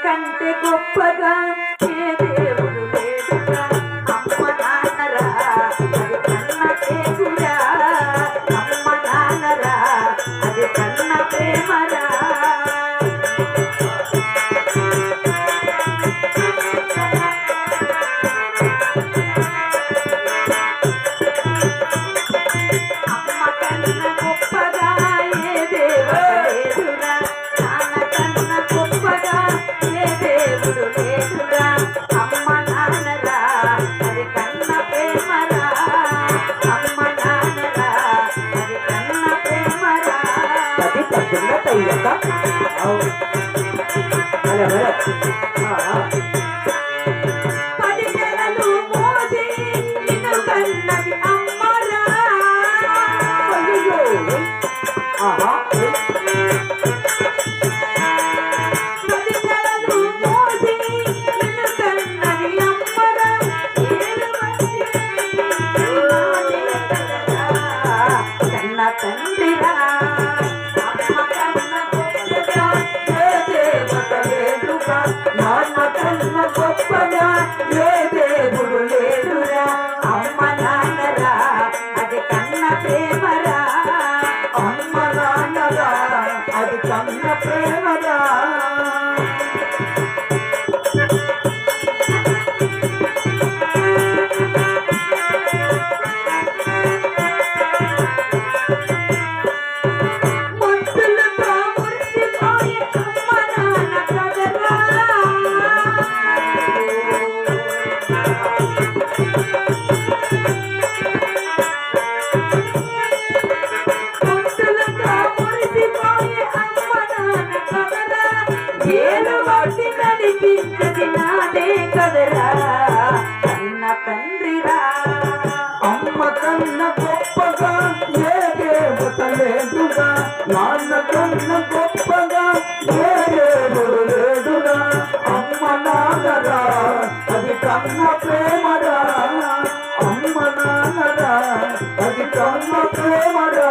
కంటే గొప్పగా ఏ దేవుడు లేడుగా అమ్మ నాన్నరా అది కన్న పేగురా అమ్మ నాన్నరా అది కన్న ప్రేమరా పడిగలలు మోది నిన్ను కన్నది అమ్మరా పడిగలలు మోది నిన్ను కన్నది అమ్మరా కన్న తండ్రిరా గొప్పగా ఏ దేవుడు లేడురా అమ్మ నాన్నరా అది కన్న ప్రేమరా అమ్మ నాన్నరా అది కన్న ప్రేమరా నడిపించది నాదే కదరా కన్న తండ్రిరా అమ్మ కన్న గొప్పగా ఏ దేవత లేదుగా నాన్న కన్న గొప్పగా ఏ దేవుడు లేదురా అమ్మ నాన్నరా అది కన్న ప్రేమరా అమ్మ నాన్నరా అది కన్న ప్రేమరా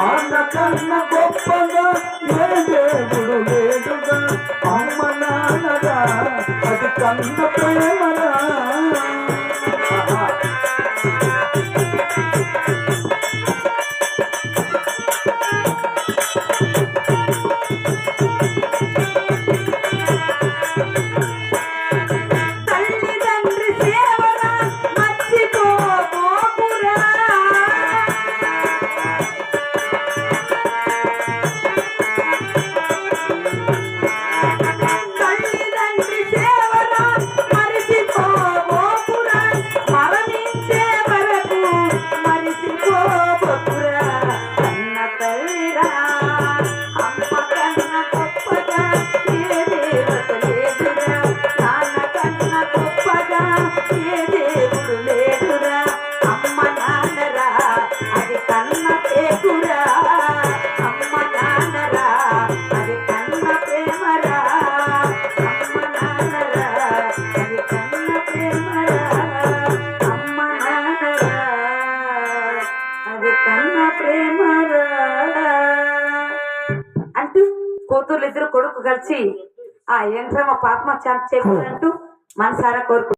నాన్న కన్న గొప్పగా ఏ దేవుడు లేదుగా అమ్మ నాన్నరా అది కన్న ప్రేమరా కూతుర్లు ఇద్దరు కొడుకు కలిసి ఆ యంత్రమ పాపమ చేయాలంటూ మనసారా కోరుకు